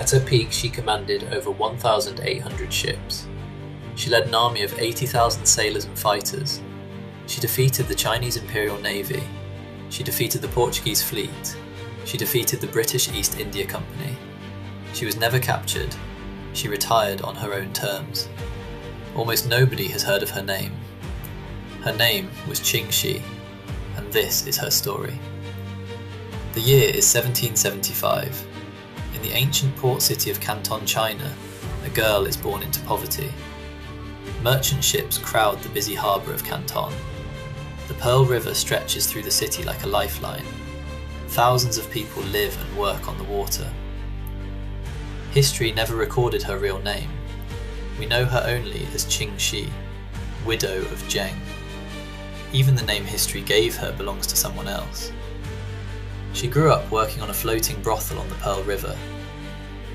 At her peak, she commanded over 1,800 ships. She led an army of 80,000 sailors and fighters. She defeated the Chinese Imperial Navy. She defeated the Portuguese fleet. She defeated the British East India Company. She was never captured. She retired on her own terms. Almost nobody has heard of her name. Her name was Ching Shih, and this is her story. The year is 1775. In the ancient port city of Canton, China, a girl is born into poverty. Merchant ships crowd the busy harbour of Canton. The Pearl River stretches through the city like a lifeline. Thousands of people live and work on the water. History never recorded her real name. We know her only as Ching Shih, widow of Zheng. Even the name history gave her belongs to someone else. She grew up working on a floating brothel on the Pearl River.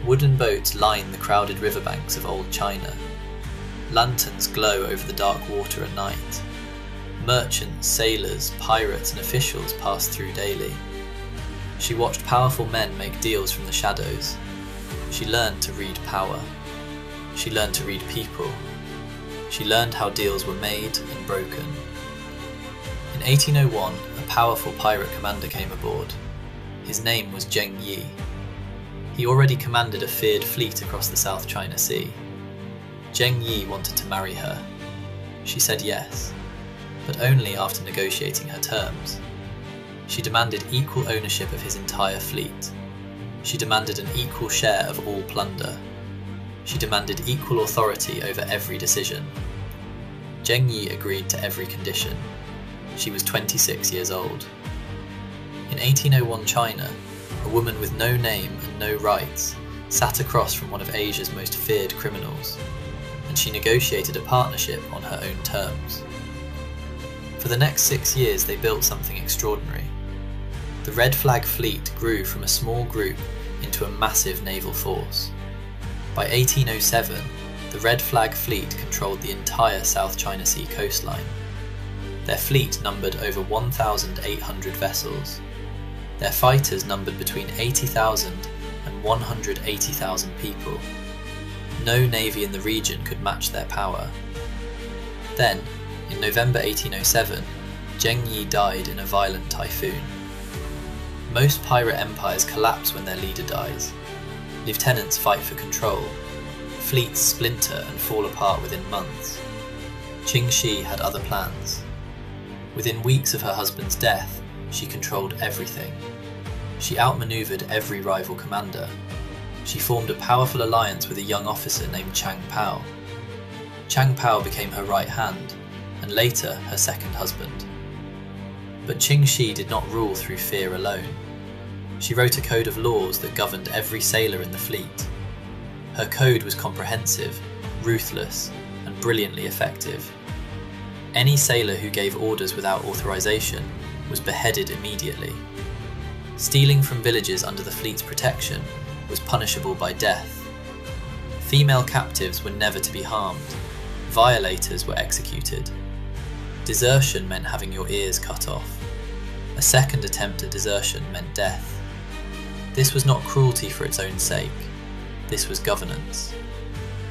Wooden boats line the crowded riverbanks of old China. Lanterns glow over the dark water at night. Merchants, sailors, pirates and officials pass through daily. She watched powerful men make deals from the shadows. She learned to read power. She learned to read people. She learned how deals were made and broken. In 1801, a powerful pirate commander came aboard. His name was Zheng Yi. He already commanded a feared fleet across the South China Sea. Zheng Yi wanted to marry her. She said yes, but only after negotiating her terms. She demanded equal ownership of his entire fleet. She demanded an equal share of all plunder. She demanded equal authority over every decision. Zheng Yi agreed to every condition. She was 26 years old. In 1801 China, a woman with no name and no rights sat across from one of Asia's most feared criminals, and she negotiated a partnership on her own terms. For the next 6 years they built something extraordinary. The Red Flag fleet grew from a small group into a massive naval force. By 1807, the Red Flag fleet controlled the entire South China Sea coastline. Their fleet numbered over 1,800 vessels. Their fighters numbered between 80,000 and 180,000 people. No navy in the region could match their power. Then, in November 1807, Zheng Yi died in a violent typhoon. Most pirate empires collapse when their leader dies. Lieutenants fight for control. Fleets splinter and fall apart within months. Ching Shih had other plans. Within weeks of her husband's death, she controlled everything. She outmaneuvered every rival commander. She formed a powerful alliance with a young officer named Chang Pao. Chang Pao became her right hand, and later her second husband. But Ching Shih did not rule through fear alone. She wrote a code of laws that governed every sailor in the fleet. Her code was comprehensive, ruthless, and brilliantly effective. Any sailor who gave orders without authorization was beheaded immediately. Stealing from villages under the fleet's protection was punishable by death. Female captives were never to be harmed. Violators were executed. Desertion meant having your ears cut off. A second attempt at desertion meant death. This was not cruelty for its own sake. This was governance.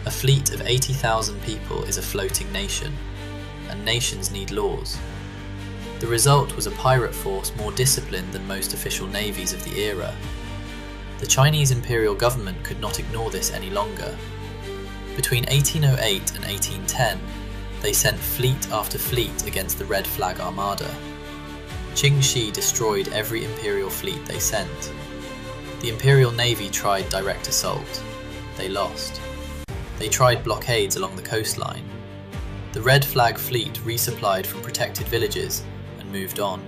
A fleet of 80,000 people is a floating nation, and nations need laws. The result was a pirate force more disciplined than most official navies of the era. The Chinese Imperial government could not ignore this any longer. Between 1808 and 1810, they sent fleet after fleet against the Red Flag Armada. Ching Shih destroyed every imperial fleet they sent. The Imperial Navy tried direct assault. They lost. They tried blockades along the coastline. The Red Flag fleet resupplied from protected villages and moved on.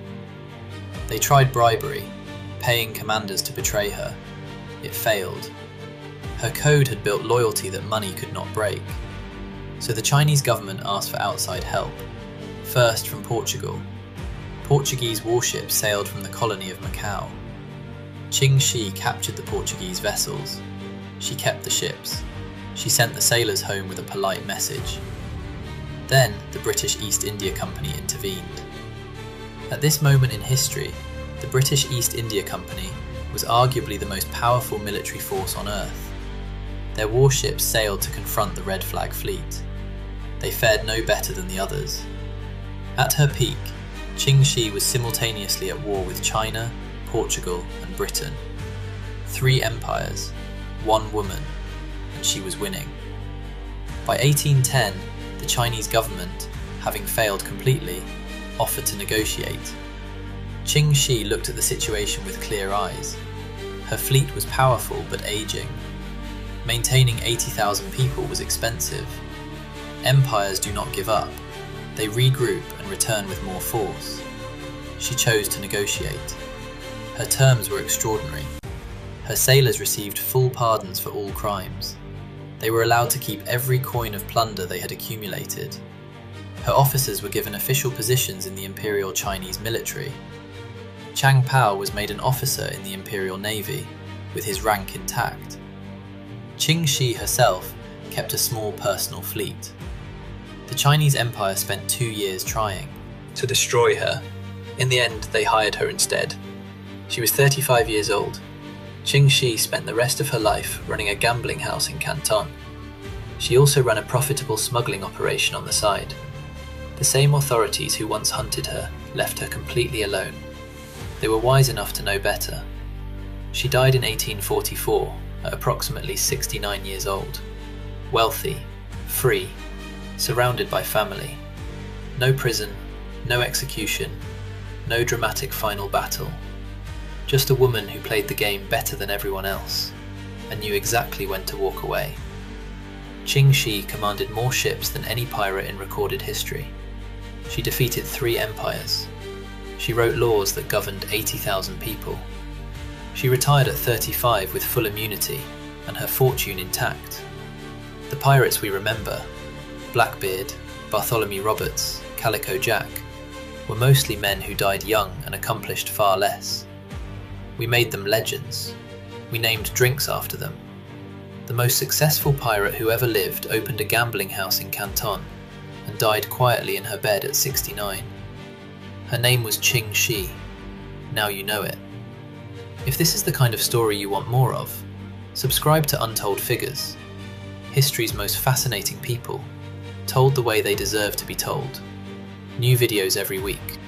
They tried bribery, paying commanders to betray her. It failed. Her code had built loyalty that money could not break. So the Chinese government asked for outside help, first from Portugal. Portuguese warships sailed from the colony of Macau. Ching Shih captured the Portuguese vessels. She kept the ships. She sent the sailors home with a polite message. Then the British East India Company intervened. At this moment in history, the British East India Company was arguably the most powerful military force on Earth. Their warships sailed to confront the Red Flag fleet. They fared no better than the others. At her peak, Ching Shih was simultaneously at war with China, Portugal, and Britain. 3 empires, 1 woman, and she was winning. By 1810, the Chinese government, having failed completely, offered to negotiate. Ching Shih looked at the situation with clear eyes. Her fleet was powerful but aging. Maintaining 80,000 people was expensive. Empires do not give up. They regroup and return with more force. She chose to negotiate. Her terms were extraordinary. Her sailors received full pardons for all crimes. They were allowed to keep every coin of plunder they had accumulated. Her officers were given official positions in the Imperial Chinese military. Chang Pao was made an officer in the Imperial Navy, with his rank intact. Ching Shih herself kept a small personal fleet. The Chinese Empire spent 2 years trying to destroy her. In the end, they hired her instead. She was 35 years old. Ching Shih spent the rest of her life running a gambling house in Canton. She also ran a profitable smuggling operation on the side. The same authorities who once hunted her left her completely alone. They were wise enough to know better. She died in 1844 at approximately 69 years old. Wealthy, free, surrounded by family. No prison, no execution, no dramatic final battle. Just a woman who played the game better than everyone else and knew exactly when to walk away. Ching Shih commanded more ships than any pirate in recorded history. She defeated 3 empires. She wrote laws that governed 80,000 people. She retired at 35 with full immunity and her fortune intact. The pirates we remember, Blackbeard, Bartholomew Roberts, Calico Jack, were mostly men who died young and accomplished far less. We made them legends. We named drinks after them. The most successful pirate who ever lived opened a gambling house in Canton and died quietly in her bed at 69. Her name was Ching Shih. Now you know it. If this is the kind of story you want more of, subscribe to Untold Figures, history's most fascinating people, told the way they deserve to be told. New videos every week.